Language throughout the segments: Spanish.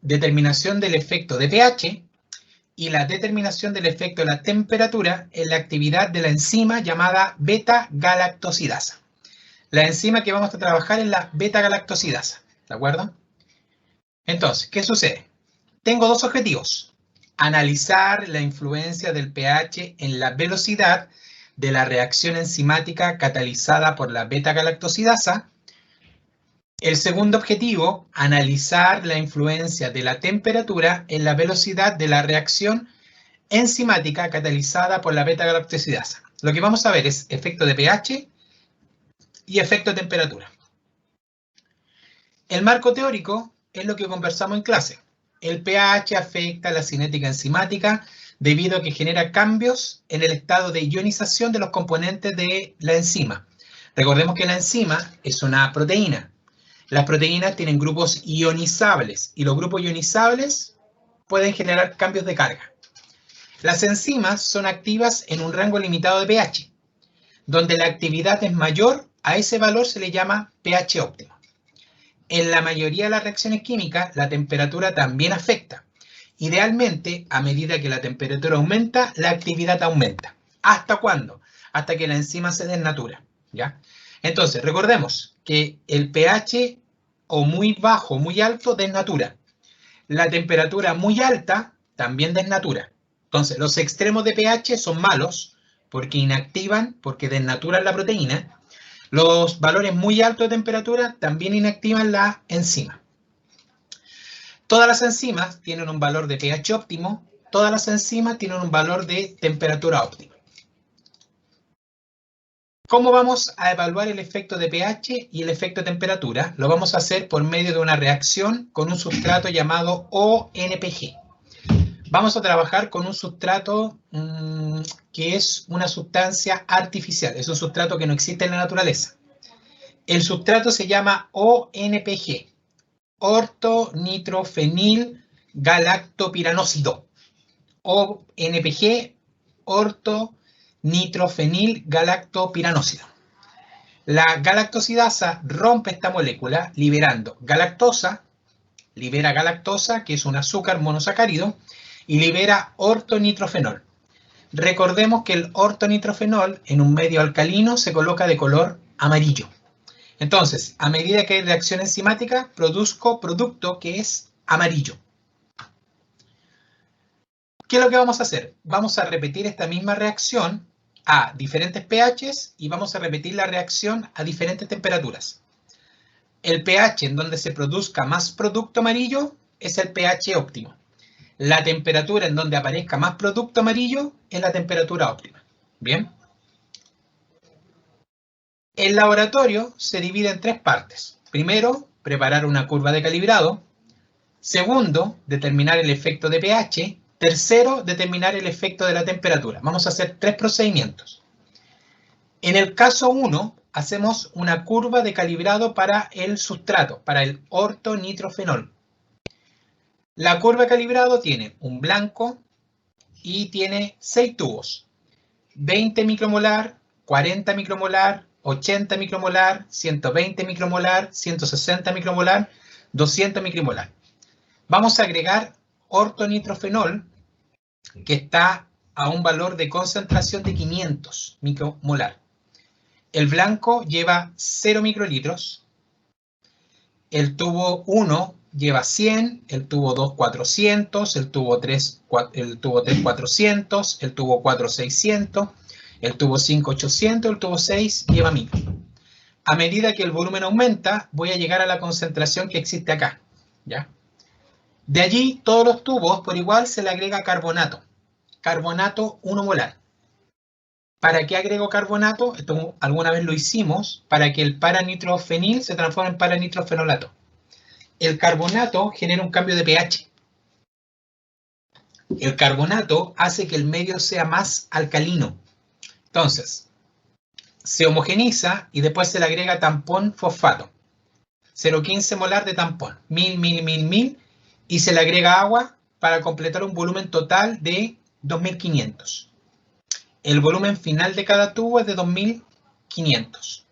determinación del efecto de pH y la determinación del efecto de la temperatura en la actividad de la enzima llamada beta-galactosidasa. La enzima que vamos a trabajar es la beta-galactosidasa, ¿de acuerdo? Entonces, ¿qué sucede? Tengo dos objetivos. Analizar la influencia del pH en la velocidad de la reacción enzimática catalizada por la beta-galactosidasa. El segundo objetivo, analizar la influencia de la temperatura en la velocidad de la reacción enzimática catalizada por la beta-galactosidasa. Lo que vamos a ver es efecto de pH y efecto de temperatura. El marco teórico es lo que conversamos en clase. El pH afecta la cinética enzimática debido a que genera cambios en el estado de ionización de los componentes de la enzima. Recordemos que la enzima es una proteína. Las proteínas tienen grupos ionizables y los grupos ionizables pueden generar cambios de carga. Las enzimas son activas en un rango limitado de pH. Donde la actividad es mayor, a ese valor se le llama pH óptimo. En la mayoría de las reacciones químicas, la temperatura también afecta. Idealmente, a medida que la temperatura aumenta, la actividad aumenta. ¿Hasta cuándo? Hasta que la enzima se desnatura, ¿ya? Entonces, recordemos que el pH o muy bajo o muy alto desnatura. La temperatura muy alta también desnatura. Entonces, los extremos de pH son malos porque inactivan, porque desnaturan la proteína. Los valores muy altos de temperatura también inactivan la enzima. Todas las enzimas tienen un valor de pH óptimo, todas las enzimas tienen un valor de temperatura óptima. ¿Cómo vamos a evaluar el efecto de pH y el efecto de temperatura? Lo vamos a hacer por medio de una reacción con un sustrato llamado ONPG. Vamos a trabajar con un sustrato que es una sustancia artificial, es un sustrato que no existe en la naturaleza. El sustrato se llama ONPG, ortonitrofenil galactopiranósido. ONPG, ortonitrofenil galactopiranósido. La galactosidasa rompe esta molécula liberando galactosa, libera galactosa, que es un azúcar monosacárido, y libera ortonitrofenol. Recordemos que el ortonitrofenol en un medio alcalino se coloca de color amarillo. Entonces, a medida que hay reacción enzimática, produzco producto que es amarillo. ¿Qué es lo que vamos a hacer? Vamos a repetir esta misma reacción a diferentes pHs y vamos a repetir la reacción a diferentes temperaturas. El pH en donde se produzca más producto amarillo es el pH óptimo. La temperatura en donde aparezca más producto amarillo es la temperatura óptima. ¿Bien? El laboratorio se divide en tres partes. Primero, preparar una curva de calibrado. Segundo, determinar el efecto de pH. Tercero, determinar el efecto de la temperatura. Vamos a hacer tres procedimientos. En el caso 1, hacemos una curva de calibrado para el sustrato, para el ortonitrofenol. La curva de calibrado tiene un blanco y tiene 6 tubos. 20 micromolar, 40 micromolar, 80 micromolar, 120 micromolar, 160 micromolar, 200 micromolar. Vamos a agregar ortonitrofenol que está a un valor de concentración de 500 micromolar. El blanco lleva 0 microlitros. El tubo 1 lleva 100, el tubo 2 400, el tubo 3 400, el tubo 4 600, el tubo 5 800, el tubo 6 lleva 1000. A medida que el volumen aumenta, voy a llegar a la concentración que existe acá, ¿ya? De allí, todos los tubos por igual se le agrega carbonato. Carbonato 1 molar. ¿Para qué agrego carbonato? Esto alguna vez lo hicimos, para que el paranitrofenil se transforme en paranitrofenolato. El carbonato genera un cambio de pH. El carbonato hace que el medio sea más alcalino. Entonces, se homogeniza y después se le agrega tampón fosfato. 0,15 molar de tampón, 1000, y se le agrega agua para completar un volumen total de 2500. El volumen final de cada tubo es de 2500.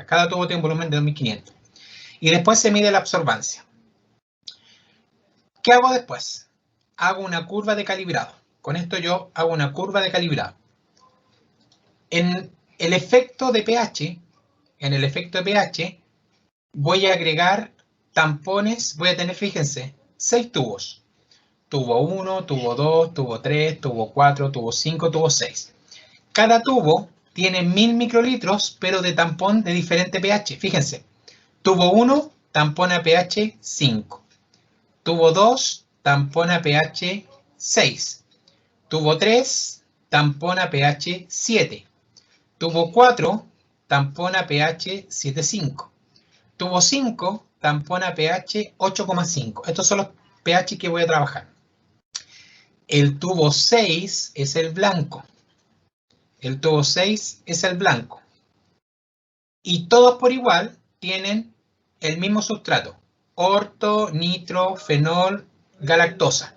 Cada tubo tiene un volumen de 2500. Y después se mide la absorbancia. ¿Qué hago después? Hago una curva de calibrado. Con esto yo hago una curva de calibrado. En el efecto de pH, voy a agregar tampones, voy a tener, fíjense, 6 tubos. Tubo 1, tubo 2, tubo 3, tubo 4, tubo 5, tubo 6. Cada tubo tiene 1000 microlitros, pero de tampón de diferente pH. Fíjense, tubo 1, tampón a pH 5. Tubo 2, tampón a pH 6. Tubo 3, tampón a pH 7. Tubo 4, tampón a pH 7,5. Tubo 5, tampón a pH 8,5. Estos son los pH que voy a trabajar. El tubo 6 es el blanco. El tubo 6 es el blanco. Y todos por igual tienen el mismo sustrato. Orto, nitro, fenol, galactosa.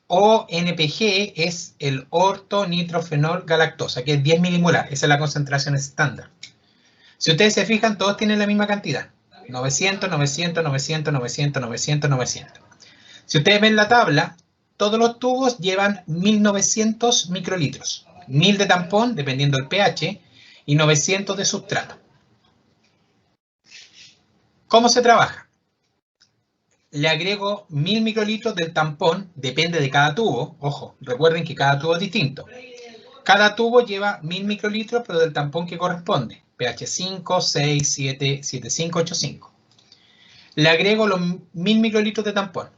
ONPG es el orto, nitro, fenol, galactosa, que es 10 milimolar. Esa es la concentración estándar. Si ustedes se fijan, todos tienen la misma cantidad. 900, 900, 900, 900, 900, 900. Si ustedes ven la tabla, todos los tubos llevan 1900 microlitros. 1000 de tampón, dependiendo del pH, y 900 de sustrato. ¿Cómo se trabaja? Le agrego 1000 microlitros del tampón, depende de cada tubo. Ojo, recuerden que cada tubo es distinto. Cada tubo lleva 1000 microlitros, pero del tampón que corresponde. pH 5, 6, 7, 7,5, 8,5. Le agrego los 1000 microlitros de tampón.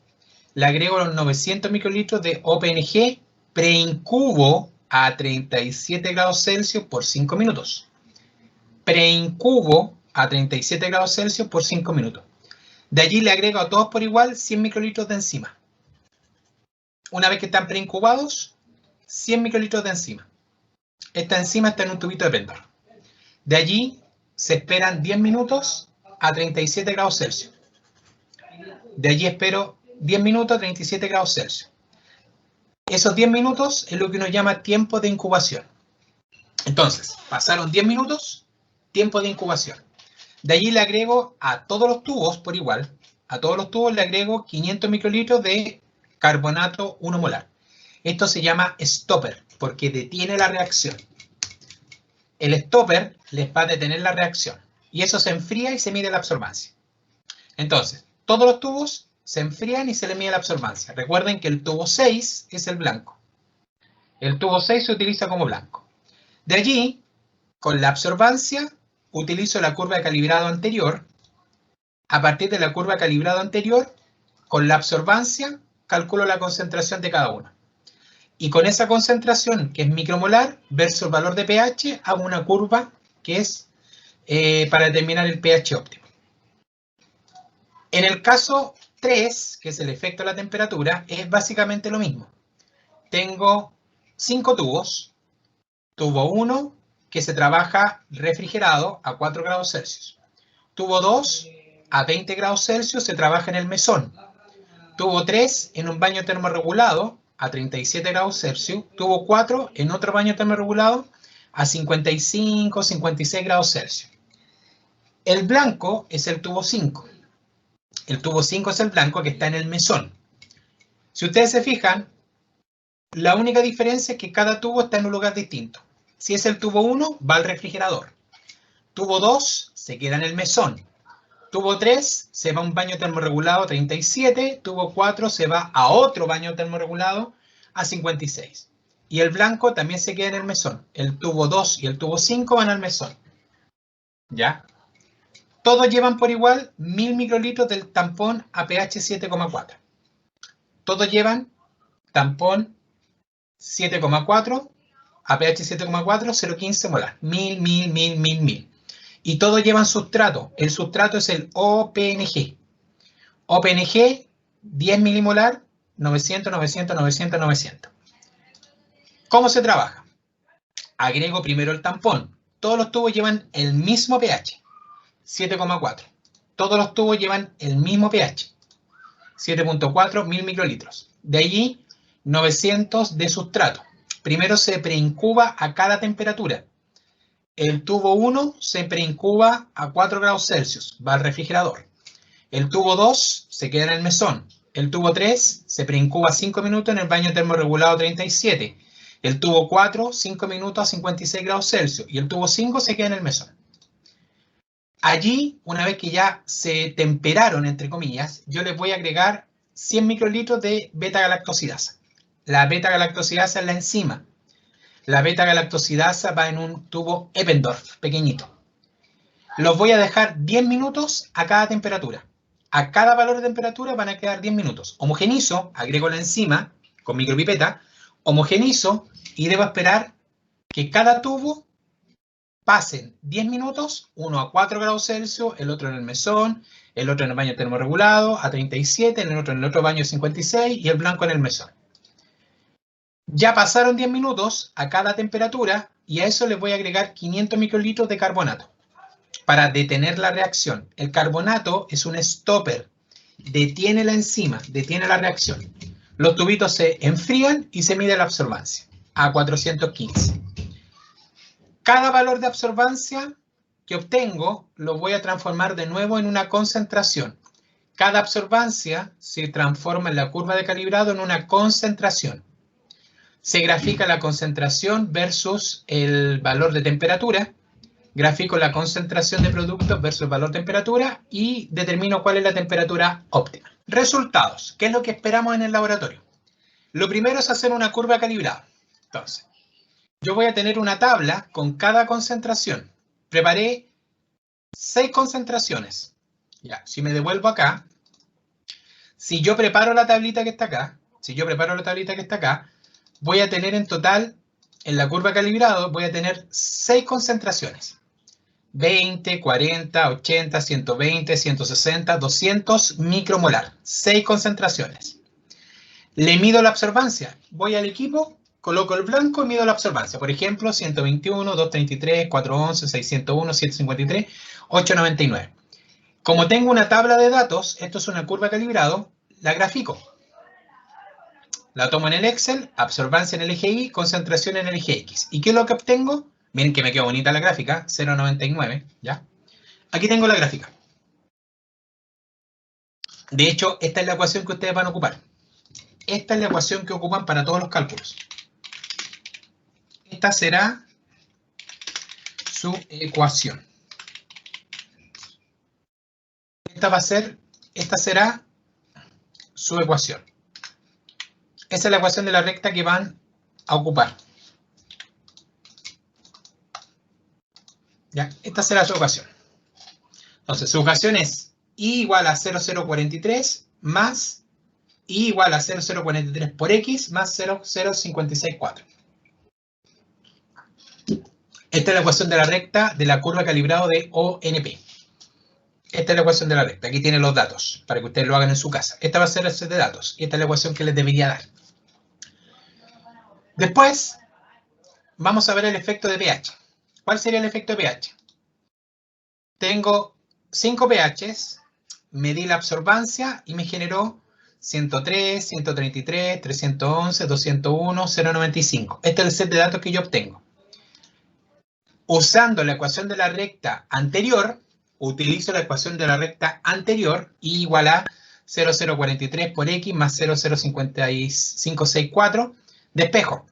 Le agrego los 900 microlitros de OPNG preincubo a 37 grados Celsius por 5 minutos. Preincubo a 37 grados Celsius por 5 minutos. De allí le agrego a todos por igual 100 microlitros de enzima. Una vez que están preincubados, 100 microlitros de enzima. Esta enzima está en un tubito de Pendor. De allí se esperan 10 minutos a 37 grados Celsius. De allí espero 10 minutos a 37 grados Celsius. Esos 10 minutos es lo que uno llama tiempo de incubación. Entonces, pasaron 10 minutos, tiempo de incubación. De allí le agrego a todos los tubos por igual, a todos los tubos le agrego 500 microlitros de carbonato 1 molar. Esto se llama stopper, porque detiene la reacción. El stopper les va a detener la reacción. Y eso se enfría y se mide la absorbancia. Entonces, todos los tubos se enfrían y se le mide la absorbancia. Recuerden que el tubo 6 es el blanco. El tubo 6 se utiliza como blanco. De allí, con la absorbancia, utilizo la curva de calibrado anterior. A partir de la curva de calibrado anterior, con la absorbancia, calculo la concentración de cada uno. Y con esa concentración, que es micromolar, versus el valor de pH, hago una curva que es para determinar el pH óptimo. En el caso 3, que es el efecto de la temperatura, es básicamente lo mismo. Tengo 5 tubos. Tubo 1, que se trabaja refrigerado a 4 grados Celsius. Tubo 2, a 20 grados Celsius, se trabaja en el mesón. Tubo 3, en un baño termorregulado a 37 grados Celsius. Tubo 4, en otro baño termorregulado a 55, 56 grados Celsius. El blanco es el tubo 5. El tubo 5 es el blanco que está en el mesón. Si ustedes se fijan, la única diferencia es que cada tubo está en un lugar distinto. Si es el tubo 1, va al refrigerador. Tubo 2 se queda en el mesón. Tubo 3 se va a un baño termorregulado a 37. Tubo 4 se va a otro baño termorregulado a 56. Y el blanco también se queda en el mesón. El tubo 2 y el tubo 5 van al mesón. ¿Ya? Todos llevan por igual 1000 microlitros del tampón a pH 7,4. Todos llevan tampón 7,4 a pH 7,4, 0,15 molar. 1000, 1000, 1000, 1000, 1000. Y todos llevan sustrato. El sustrato es el OPNG. OPNG, 10 milimolar, 900, 900, 900, 900. ¿Cómo se trabaja? Agrego primero el tampón. Todos los tubos llevan el mismo pH. 7,4. Todos los tubos llevan el mismo pH. 7,4, 1000 microlitros. De allí, 900 de sustrato. Primero se preincuba a cada temperatura. El tubo 1 se preincuba a 4 grados Celsius. Va al refrigerador. El tubo 2 se queda en el mesón. El tubo 3 se preincuba 5 minutos en el baño termorregulado 37. El tubo 4, 5 minutos a 56 grados Celsius. Y el tubo 5 se queda en el mesón. Allí, una vez que ya se temperaron, entre comillas, yo les voy a agregar 100 microlitros de beta-galactosidasa. La beta-galactosidasa es la enzima. La beta-galactosidasa va en un tubo Eppendorf, pequeñito. Los voy a dejar 10 minutos a cada temperatura. A cada valor de temperatura van a quedar 10 minutos. Homogenizo, agrego la enzima con micropipeta, homogenizo y debo esperar que cada tubo pasen 10 minutos, uno a 4 grados Celsius, el otro en el mesón, el otro en el baño termorregulado a 37, el otro en el otro baño 56 y el blanco en el mesón. Ya pasaron 10 minutos a cada temperatura y a eso les voy a agregar 500 microlitros de carbonato para detener la reacción. El carbonato es un stopper, detiene la enzima, detiene la reacción. Los tubitos se enfrían y se mide la absorbancia a 415. Cada valor de absorbancia que obtengo lo voy a transformar de nuevo en una concentración. Cada absorbancia se transforma en la curva de calibrado en una concentración. Se grafica la concentración versus el valor de temperatura. Grafico la concentración de productos versus el valor de temperatura y determino cuál es la temperatura óptima. Resultados. ¿Qué es lo que esperamos en el laboratorio? Lo primero es hacer una curva calibrada. Entonces, yo voy a tener una tabla con cada concentración. Preparé 6 concentraciones. Ya, si me devuelvo acá, si yo preparo la tablita que está acá, voy a tener en total, en la curva calibrado, voy a tener 6 concentraciones. 20, 40, 80, 120, 160, 200 micromolar. 6 concentraciones. Le mido la absorbancia. Voy al equipo, coloco el blanco y mido la absorbancia. Por ejemplo, 121, 233, 411, 601, 753, 899. Como tengo una tabla de datos, esto es una curva calibrado, la grafico. La tomo en el Excel, absorbancia en el eje Y, concentración en el eje X. ¿Y qué es lo que obtengo? Miren que me quedó bonita la gráfica, 0,99, ¿ya? Aquí tengo la gráfica. De hecho, esta es la ecuación que ustedes van a ocupar. Esta es la ecuación que ocupan para todos los cálculos. Esta será su ecuación. Esta será su ecuación. Esa es la ecuación de la recta que van a ocupar. ¿Ya? Esta será su ecuación. Entonces, su ecuación es I igual a 0,043 más I igual a 0,043 por X más 0,0564. Esta es la ecuación de la recta de la curva calibrado de ONP. Esta es la ecuación de la recta. Aquí tienen los datos para que ustedes lo hagan en su casa. Esta va a ser el set de datos y esta es la ecuación que les debería dar. Después, vamos a ver el efecto de pH. ¿Cuál sería el efecto de pH? Tengo 5 pHs, medí la absorbancia y me generó 103, 133, 311, 201, 0,95. Este es el set de datos que yo obtengo. Usando la ecuación de la recta anterior, utilizo la ecuación de la recta anterior, I igual a 0,043 por X más 0,05564, despejo.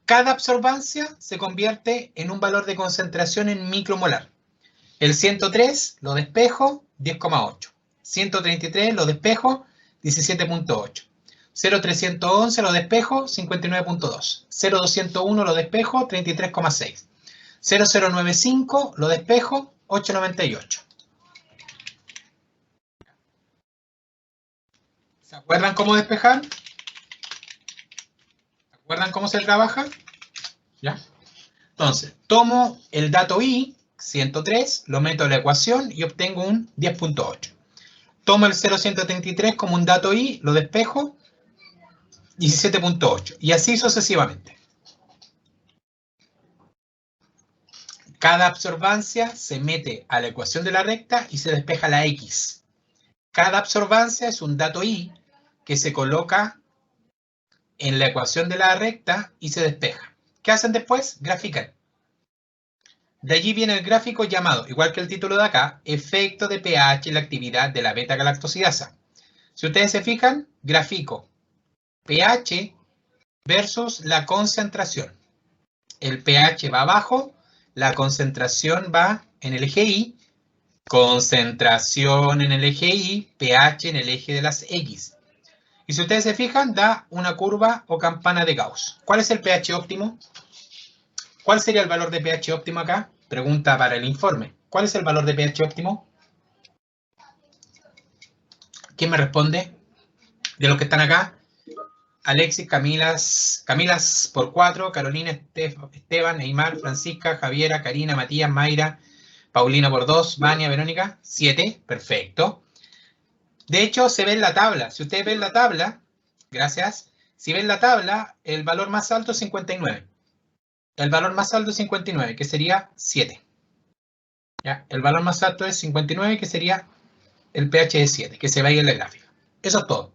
Cada absorbancia se convierte en un valor de concentración en micromolar. El 103 lo despejo, 10,8. 133 lo despejo, 17,8. 0,311 lo despejo, 59,2. 0,201 lo despejo, 33,6. 0,095 lo despejo, 8,98. ¿Se acuerdan cómo despejar? ¿Se acuerdan cómo se trabaja? ¿Ya? Entonces, tomo el dato I, 103, lo meto en la ecuación y obtengo un 10,8. Tomo el 0,133 como un dato I, lo despejo, 17,8. Y así sucesivamente. Cada absorbancia se mete a la ecuación de la recta y se despeja la X. Cada absorbancia es un dato I que se coloca en la ecuación de la recta y se despeja. ¿Qué hacen después? Grafican. De allí viene el gráfico llamado, igual que el título de acá, efecto de pH en la actividad de la beta-galactosidasa. Si ustedes se fijan, gráfico pH versus la concentración. El pH va abajo, la concentración va en el eje Y, concentración en el eje Y, pH en el eje de las X. Y si ustedes se fijan, da una curva o campana de Gauss. ¿Cuál es el pH óptimo? ¿Cuál sería el valor de pH óptimo acá? Pregunta para el informe. ¿Cuál es el valor de pH óptimo? ¿Quién me responde? De los que están acá. Alexis, Camilas por 4, Carolina, Esteban, Neymar, Francisca, Javiera, Karina, Matías, Mayra, Paulina por 2, Vania, Verónica, 7, perfecto. De hecho, se ve en la tabla. Si ustedes ven la tabla, gracias, si ven la tabla, el valor más alto es 59. El valor más alto es 59, que sería 7. ¿Ya? El valor más alto es 59, que sería el pH de 7, que se ve ahí en la gráfica. Eso es todo.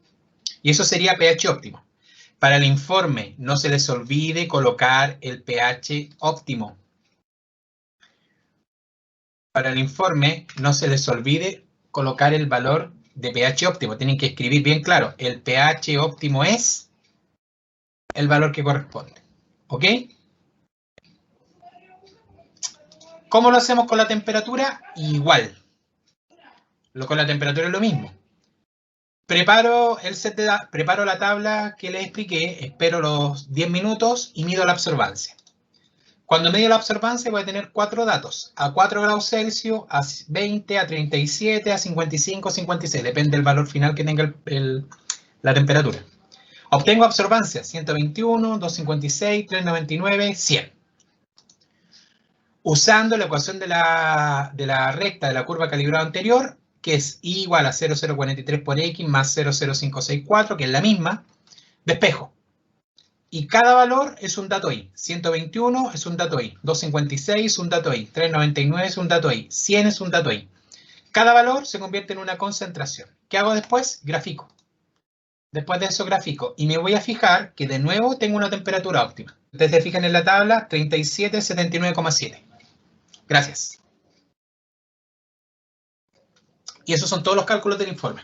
Y eso sería pH óptimo. Para el informe, no se les olvide colocar el pH óptimo. Para el informe, no se les olvide colocar el valor de pH óptimo. Tienen que escribir bien claro. El pH óptimo es el valor que corresponde. ¿Ok? ¿Cómo lo hacemos con la temperatura? Igual. Con la temperatura es lo mismo. Preparo la tabla que les expliqué, espero los 10 minutos y mido la absorbancia. Cuando mido la absorbancia voy a tener 4 datos, a 4 grados Celsius, a 20, a 37, a 55, 56, depende del valor final que tenga la temperatura. Obtengo absorbancia 121, 256, 399, 100. Usando la ecuación de la recta de la curva calibrada anterior, que es I igual a 0,043 por X más 0,0564, que es la misma, despejo. Y cada valor es un dato I. 121 es un dato I, 256 es un dato I, 399 es un dato I, 100 es un dato I. Cada valor se convierte en una concentración. ¿Qué hago después? Grafico. Después de eso grafico. Y me voy a fijar que de nuevo tengo una temperatura óptima. Ustedes se fijan en la tabla, 37,79,7. Gracias. Y esos son todos los cálculos del informe.